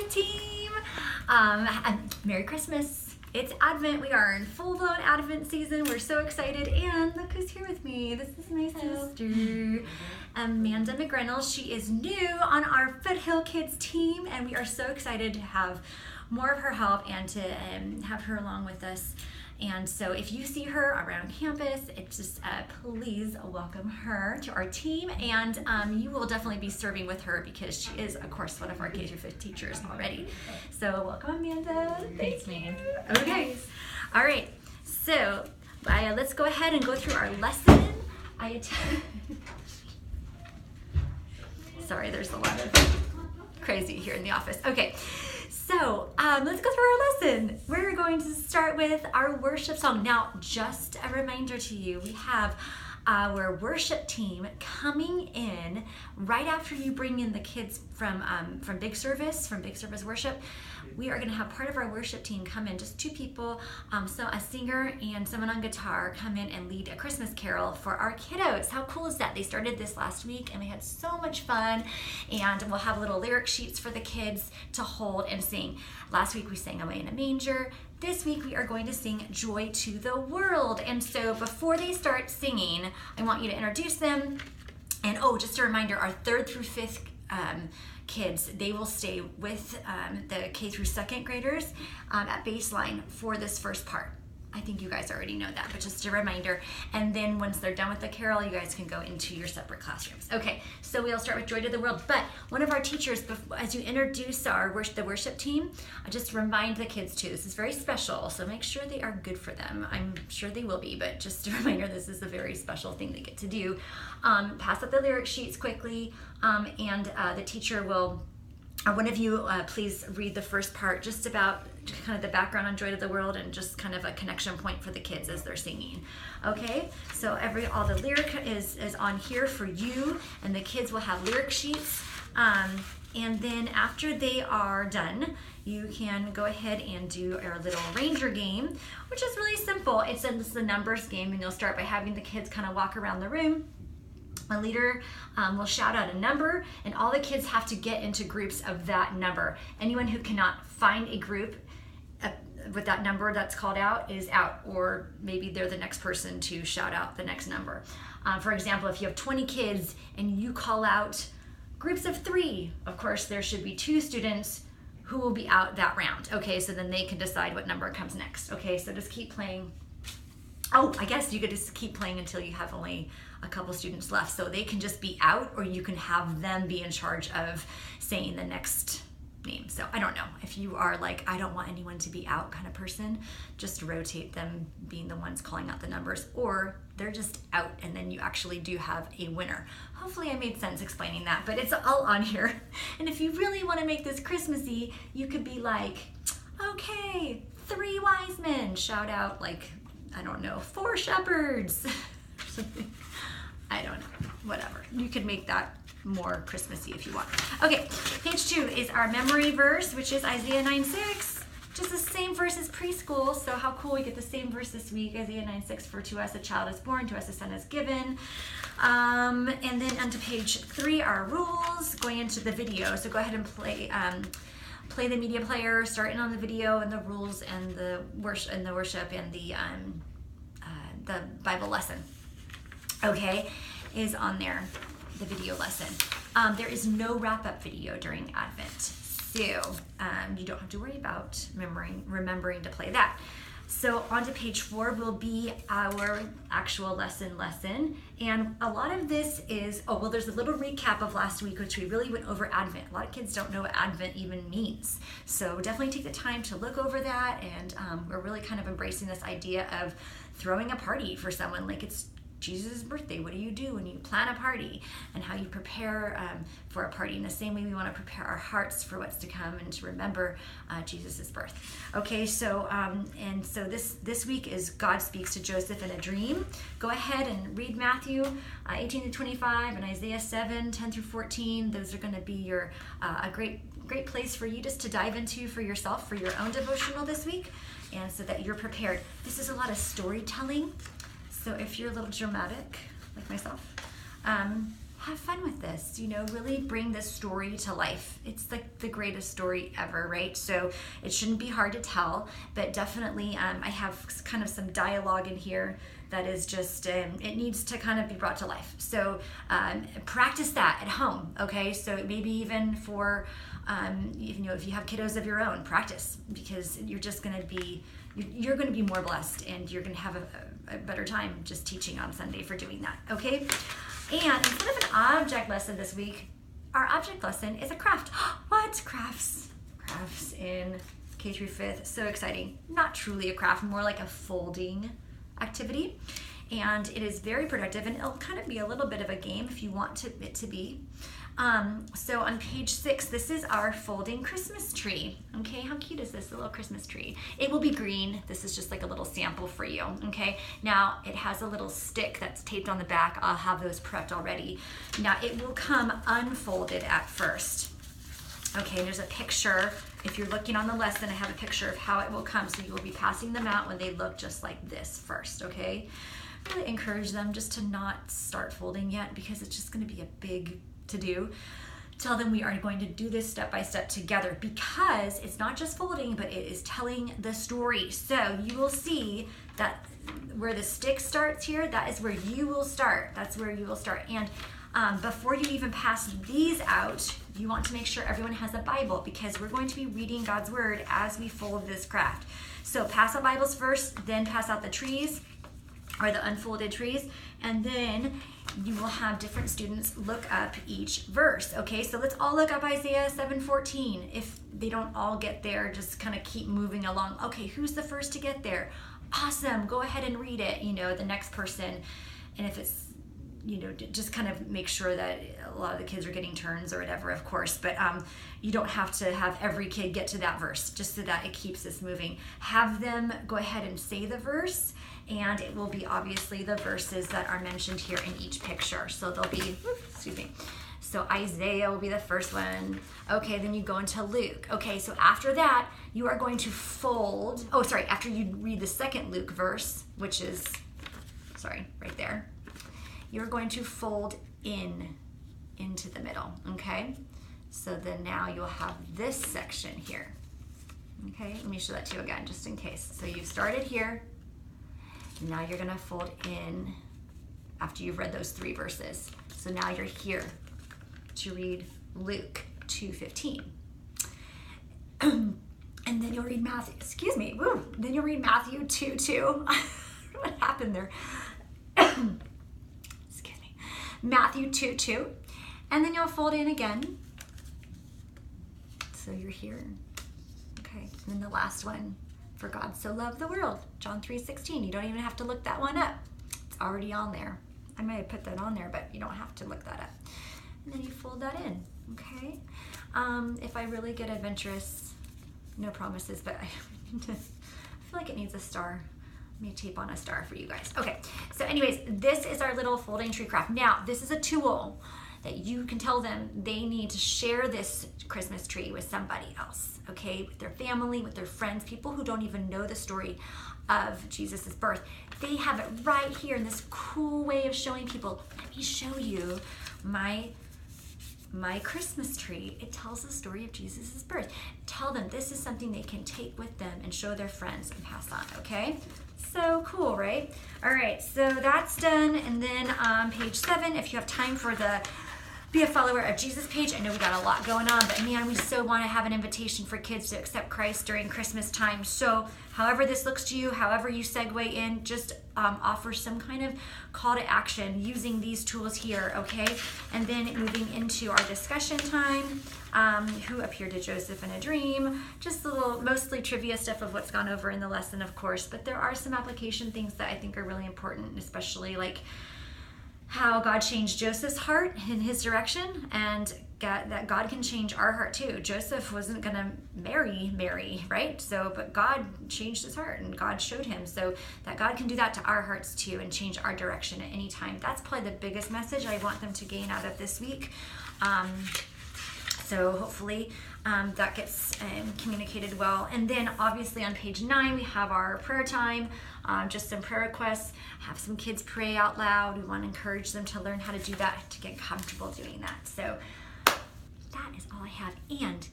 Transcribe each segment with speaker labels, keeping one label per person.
Speaker 1: K-5th team. Merry Christmas. It's Advent. We are in full-blown Advent season. We're so excited. And look who's here with me. This is my sister, Amanda McGreynolds. She is new on our FHKids team, and we are so excited to have more of her help and to have her along with us. And so if you see her around campus, it's just please welcome her to our team, and you will definitely be serving with her because she is, of course, one of our K-5th teachers already. So welcome, Amanda. Thanks, man. Okay. All right. So let's go ahead and go through our lesson. Sorry, there's a lot of crazy here in the office. Okay. So let's go through our lesson. We're going to start with our worship song. Now, just a reminder to you, we have our worship team coming in right after you bring in the kids from Big Service Worship. We are going to have part of our worship team come in, just two people, so a singer and someone on guitar come in and lead a Christmas carol for our kiddos. How cool is that? They started this last week and we had so much fun, and we'll have little lyric sheets for the kids to hold and sing. Last week we sang Away in a Manger. This week we are going to sing Joy to the World. And so before they start singing, I want you to introduce them. And just a reminder, our 3rd through 5th kids, they will stay with the K through 2nd graders at baseline for this first part. I think you guys already know that, but just a reminder. And then once they're done with the carol, you guys can go into your separate classrooms. Okay, so we'll start with Joy to the World. But one of our teachers, as you introduce the worship team, I just remind the kids too, this is very special, so make sure they are good for them. I'm sure they will be, but just a reminder, this is a very special thing they get to do. Pass up the lyric sheets quickly, and the teacher will, one of you please read the first part, just about kind of the background on Joy to the World and just kind of a connection point for the kids as they're singing. Okay, so all the lyric is on here for you, and the kids will have lyric sheets. And then after they are done, you can go ahead and do our little ranger game, which is really simple. It's the numbers game, and you'll start by having the kids kind of walk around the room. A leader will shout out a number, and all the kids have to get into groups of that number. Anyone who cannot find a group with that number that's called out is out, or maybe they're the next person to shout out the next number. For example, if you have 20 kids and you call out groups of 3, of course there should be 2 students who will be out that round. Okay, so then they can decide what number comes next. Okay, so just keep playing. I guess you could just keep playing until you have only a couple students left, so they can just be out, or you can have them be in charge of saying the next name. So I don't know, if you are like, I don't want anyone to be out kind of person, just rotate them being the ones calling out the numbers, or they're just out and then you actually do have a winner. Hopefully I made sense explaining that, but it's all on here. And if you really want to make this Christmassy, you could be like, okay, 3 wise men, shout out like, I don't know, 4 shepherds, something. I don't know, whatever. You could make that more Christmassy if you want. Okay, page 2 is our memory verse, which is Isaiah 9:6, which is the same verse as preschool. So how cool, we get the same verse this week. Isaiah 9:6, for to us a child is born, to us a son is given. And then onto page 3, our rules, going into the video. So go ahead and play the media player, start in on the video and the rules and the worship and the Bible lesson. Okay, is on there, the video lesson. There is no wrap-up video during Advent, so you don't have to worry about remembering to play that. So onto page 4 will be our actual lesson, and a lot of this is, there's a little recap of last week, which we really went over Advent. A lot of kids don't know what Advent even means, so definitely take the time to look over that, and we're really kind of embracing this idea of throwing a party for someone, like it's Jesus' birthday. What do you do when you plan a party, and how you prepare for a party? In the same way, we want to prepare our hearts for what's to come and to remember Jesus' birth. Okay, so so this week is God speaks to Joseph in a dream. Go ahead and read Matthew 18 to 25 and Isaiah 7, 10 through 14. Those are going to be your a great place for you just to dive into for yourself, for your own devotional this week, and so that you're prepared. This is a lot of storytelling. So if you're a little dramatic, like myself, have fun with this, really bring this story to life. It's like the greatest story ever, right? So it shouldn't be hard to tell, but definitely I have kind of some dialogue in here that is just, it needs to kind of be brought to life. So practice that at home, okay? So maybe even for, if you have kiddos of your own, practice, because you're just gonna be, you're gonna be more blessed, and you're gonna have a better time just teaching on Sunday for doing that, okay? And instead of an object lesson this week, our object lesson is a craft. What? Crafts in K through 5th, so exciting. Not truly a craft, more like a folding activity, and it is very productive, and it'll kind of be a little bit of a game if you want it to be. So on page 6, this is our folding Christmas tree. Okay, how cute is this, a little Christmas tree? It will be green. This is just like a little sample for you, okay? Now, it has a little stick that's taped on the back. I'll have those prepped already. Now, it will come unfolded at first. Okay, there's a picture. If you're looking on the lesson, I have a picture of how it will come. So you will be passing them out when they look just like this first, okay? Really encourage them just to not start folding yet, because it's just gonna be a big to-do. Tell them we are going to do this step by step together, because it's not just folding, but it is telling the story. So you will see that where the stick starts here, that is where you will start. That's where you will start. And before you even pass these out, you want to make sure everyone has a Bible, because we're going to be reading God's Word as we fold this craft. So pass out Bibles first, then pass out the trees, or the unfolded trees, and then you will have different students look up each verse. Okay, so let's all look up Isaiah 7:14. If they don't all get there, just kind of keep moving along. Okay, who's the first to get there? Awesome, go ahead and read it, the next person. And if it's, just kind of make sure that a lot of the kids are getting turns or whatever, of course, but you don't have to have every kid get to that verse, just so that it keeps us moving. Have them go ahead and say the verse, and it will be obviously the verses that are mentioned here in each picture. So they'll be, so Isaiah will be the first one. Okay, then you go into Luke. Okay, so after that, you are going to fold, after you read the second Luke verse, which is, right there, you're going to fold into the middle, okay? So then now you'll have this section here. Okay, let me show that to you again, just in case. So you've started here, and now you're gonna fold in after you've read those 3 verses. So now you're here to read Luke 2:15. And then you'll read Matthew, then you'll read Matthew 2:2. What happened there? Matthew 2:2, and then you'll fold in again. So you're here. Okay, and then the last one, for God so loved the world, John 3:16. You don't even have to look that one up. It's already on there. I might have put that on there, but you don't have to look that up. And then you fold that in, okay? If I really get adventurous, no promises, but I feel like it needs a star. Let me tape on a star for you guys. Okay, so anyways, this is our little folding tree craft. Now, this is a tool that you can tell them they need to share this Christmas tree with somebody else, okay? With their family, with their friends, people who don't even know the story of Jesus' birth. They have it right here in this cool way of showing people, let me show you my Christmas tree. It tells the story of Jesus' birth. Tell them this is something they can take with them and show their friends and pass on, okay? So cool, right? All right, so that's done. And then on page 7, if you have time for the Be a Follower of Jesus page, I know we got a lot going on, but man, we so want to have an invitation for kids to accept Christ during Christmas time. So however this looks to you, however you segue in, just offer some kind of call to action using these tools here, okay? And then moving into our discussion time, who appeared to Joseph in a dream, just a little, mostly trivia stuff of what's gone over in the lesson, of course, but there are some application things that I think are really important, especially like how God changed Joseph's heart in his direction, and that God can change our heart too. Joseph wasn't gonna marry Mary, right? So, but God changed his heart, and God showed him, so that God can do that to our hearts too and change our direction at any time. That's probably the biggest message I want them to gain out of this week. So hopefully that gets communicated well. And then obviously on page 9, we have our prayer time, just some prayer requests, have some kids pray out loud. We want to encourage them to learn how to do that, to get comfortable doing that. So that is all I have. And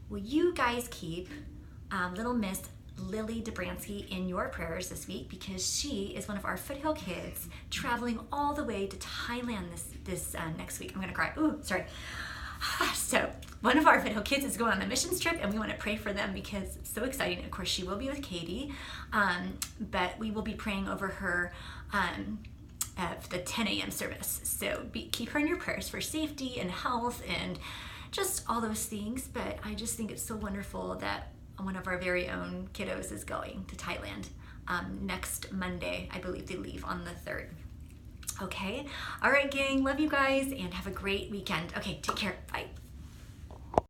Speaker 1: will you guys keep little Miss Lily Dobransky in your prayers this week, because she is one of our Foothill kids traveling all the way to Thailand this next week. I'm gonna cry. Ooh, sorry. So one of our Foothill kids is going on a missions trip, and we want to pray for them because it's so exciting. Of course, she will be with Katie, but we will be praying over her for the 10 a.m. service. So keep her in your prayers for safety and health and just all those things. But I just think it's so wonderful that one of our very own kiddos is going to Thailand next Monday. I believe they leave on the 3rd. Okay. All right, gang. Love you guys and have a great weekend. Okay. Take care. Bye.